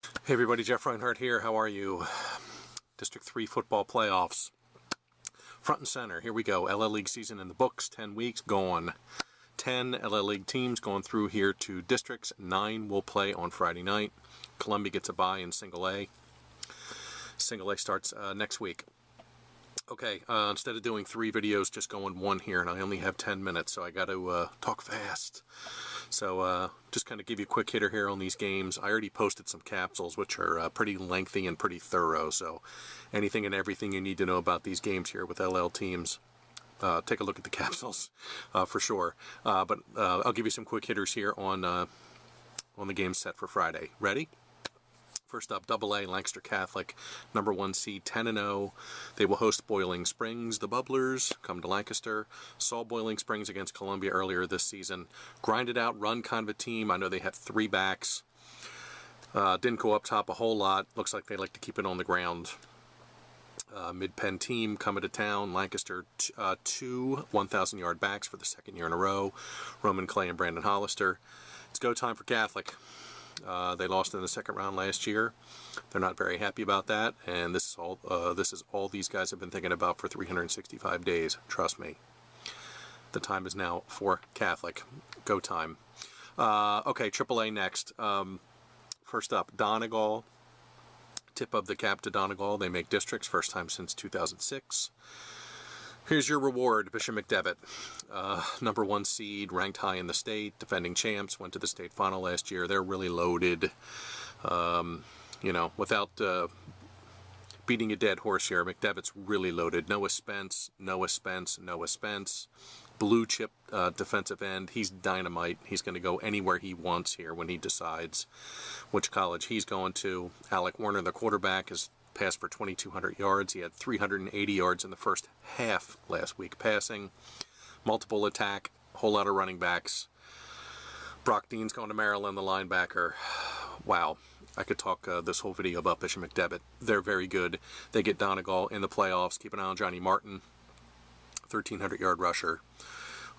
Hey everybody, Jeff Reinhart here. How are you? District 3 football playoffs. Front and center. Here we go. LL League season in the books. 10 weeks gone. 10 LL League teams going through here to districts. 9 will play on Friday night. Columbia gets a bye in Single A. Single A starts next week. Okay, instead of doing 3 videos, just going 1 here, and I only have 10 minutes, so I got to talk fast. So just kind of give you a quick hitter here on these games. I already posted some capsules, which are pretty lengthy and pretty thorough, so anything and everything you need to know about these games here with LL teams, take a look at the capsules for sure. But I'll give you some quick hitters here on the game set for Friday. Ready? First up, AA, Lancaster Catholic, number 1 seed, 10-0. They will host Boiling Springs. The Bubblers come to Lancaster. Saw Boiling Springs against Columbia earlier this season. Grinded out, run kind of a team. I know they had 3 backs. Didn't go up top a whole lot. Looks like they like to keep it on the ground. Mid-Penn team coming to town. Lancaster, 2 1,000-yard backs for the 2nd year in a row. Roman Clay and Brandon Hollister. It's go time for Catholic. They lost in the 2nd round last year. They're not very happy about that, and this is all these guys have been thinking about for 365 days. Trust me. The time is now for Catholic. Go time. Okay, AAA next. First up, Donegal. Tip of the cap to Donegal. They make districts, first time since 2006. Here's your reward, Bishop McDevitt. Number 1 seed, ranked high in the state, defending champs, went to the state final last year. They're really loaded. Without beating a dead horse here, McDevitt's really loaded. Noah Spence. Blue chip defensive end. He's dynamite. He's going to go anywhere he wants here when he decides which college he's going to. Alec Warner, the quarterback, is passed for 2,200 yards. He had 380 yards in the first half last week passing. Multiple attack, whole lot of running backs. Brock Dean's going to Maryland, the linebacker. Wow. I could talk this whole video about Bishop McDevitt. They're very good. They get Donegal in the playoffs. Keep an eye on Johnny Martin, 1,300-yard rusher,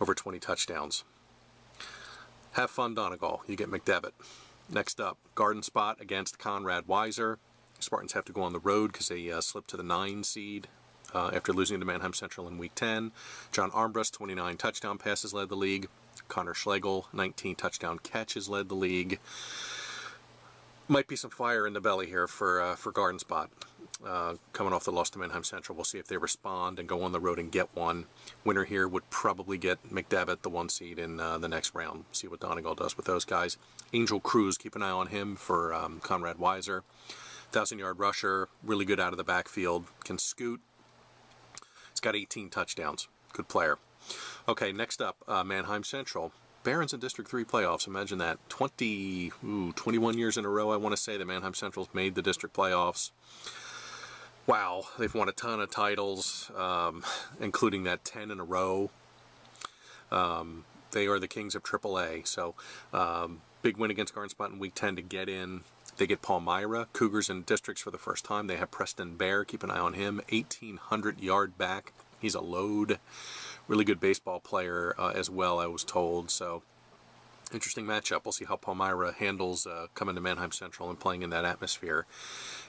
over 20 touchdowns. Have fun, Donegal. You get McDevitt. Next up, Garden Spot against Conrad Weiser. Spartans have to go on the road because they slipped to the 9 seed after losing to Mannheim Central in Week 10. John Armbrust, 29 touchdown passes, led the league. Connor Schlegel, 19 touchdown catches, led the league. Might be some fire in the belly here for Garden Spot. Coming off the loss to Mannheim Central, we'll see if they respond and go on the road and get one. Winner here would probably get McDevitt, the 1 seed, in the next round. See what Donegal does with those guys. Angel Cruz, keep an eye on him for Conrad Weiser. 1,000-yard rusher, really good out of the backfield, can scoot. He's got 18 touchdowns. Good player. Okay, next up, Mannheim Central. Barons in District 3 playoffs. Imagine that. 21 years in a row, I want to say, the Mannheim Central's made the district playoffs. Wow, they've won a ton of titles, including that 10 in a row. They are the kings of AAA. So, big win against Garden Spot in Week 10 to get in. They get Palmyra, Cougars in districts for the first time. They have Preston Bear. Keep an eye on him. 1,800-yard back. He's a load. Really good baseball player as well, I was told. So, interesting matchup. We'll see how Palmyra handles coming to Mannheim Central and playing in that atmosphere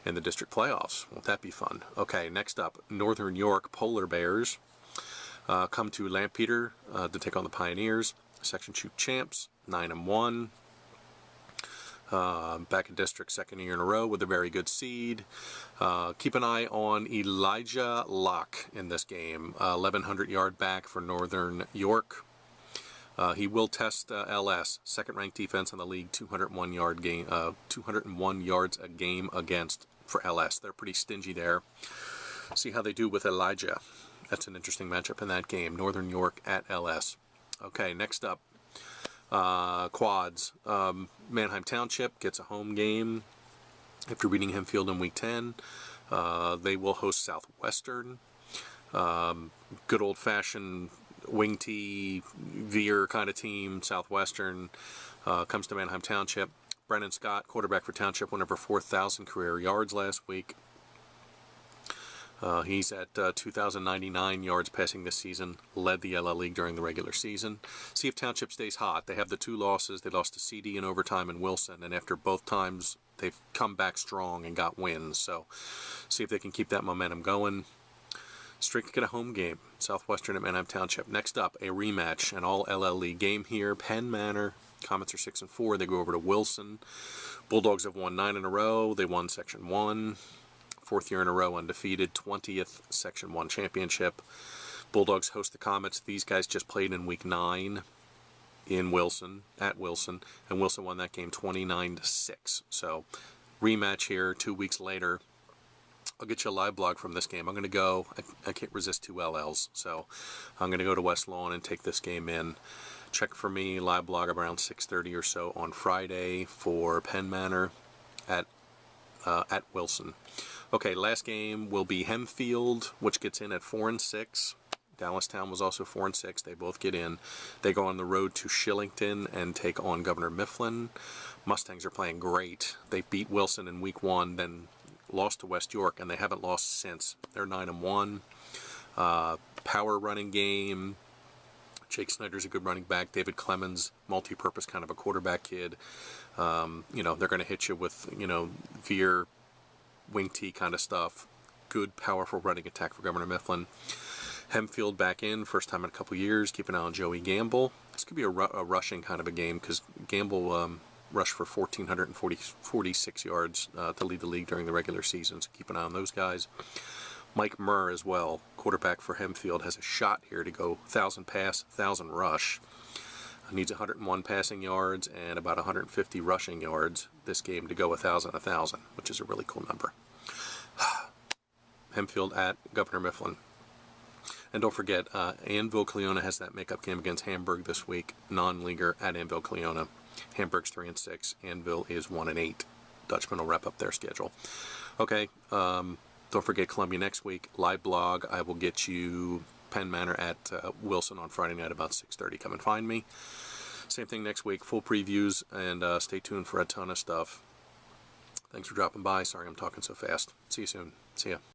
in the district playoffs. Won't that be fun? Okay, next up, Northern York Polar Bears come to Lampeter to take on the Pioneers. Section 2 champs, 9-1. Back in district, 2nd year in a row with a very good seed. Keep an eye on Elijah Locke in this game. 1,100-yard back for Northern York. He will test LS, 2nd-ranked defense in the league, 201 yards a game against for LS. They're pretty stingy there. See how they do with Elijah. That's an interesting matchup in that game. Northern York at LS. Okay, next up. Quads. Mannheim Township gets a home game after beating Hempfield in Week 10. They will host Southwestern. Good old-fashioned wing tee, veer kind of team. Southwestern comes to Mannheim Township. Brennan Scott, quarterback for Township, went over 4,000 career yards last week. He's at 2,099 yards passing this season, led the LL League during the regular season. See if Township stays hot. They have the 2 losses. They lost to CD in overtime and Wilson, and after both times they've come back strong and got wins. So see if they can keep that momentum going. Strictly get a home game, Southwestern at Manheim Township. Next up, a rematch, an all LL League game here. Penn Manor, Comets are 6-4. They go over to Wilson. Bulldogs have won 9 in a row. They won Section 1. 4th year in a row undefeated. 20th Section 1 championship. Bulldogs host the Comets. These guys just played in week 9 in Wilson, at Wilson, and Wilson won that game 29-6. So rematch here 2 weeks later. I'll get you a live blog from this game. I'm going to go, I can't resist 2 LLs, so I'm going to go to West Lawn and take this game in. Check for me, live blog around 6:30 or so on Friday for Penn Manor at Wilson. Okay, last game will be Hempfield, which gets in at 4-6. Dallastown was also 4-6. They both get in. They go on the road to Shillington and take on Governor Mifflin. Mustangs are playing great. They beat Wilson in week 1, then lost to West York, and they haven't lost since. They're 9-1. Power running game. Jake Snyder's a good running back. David Clemens, multi-purpose kind of a quarterback kid. You know, they're going to hit you with, you know, veer, wing tee kind of stuff. Good, powerful running attack for Governor Mifflin. Hempfield back in, first time in a couple years. Keep an eye on Joey Gamble. This could be a rushing kind of a game because Gamble rushed for 1,446 yards to lead the league during the regular season, so keep an eye on those guys. Mike Murr as well, quarterback for Hempfield, has a shot here to go 1,000 pass, 1,000 rush. Needs 101 passing yards and about 150 rushing yards this game to go 1,000, which is a really cool number. Hempfield at Governor Mifflin. And don't forget, Annville-Cleona has that makeup game against Hamburg this week, non-leaguer at Annville-Cleona. Hamburg's 3-6. Annville is 1-8. Dutchman will wrap up their schedule. Okay, don't forget Columbia next week. Live blog. I will get you Penn Manor at Wilson on Friday night about 6:30. Come and find me. Same thing next week. Full previews, and stay tuned for a ton of stuff. Thanks for dropping by. Sorry I'm talking so fast. See you soon. See ya.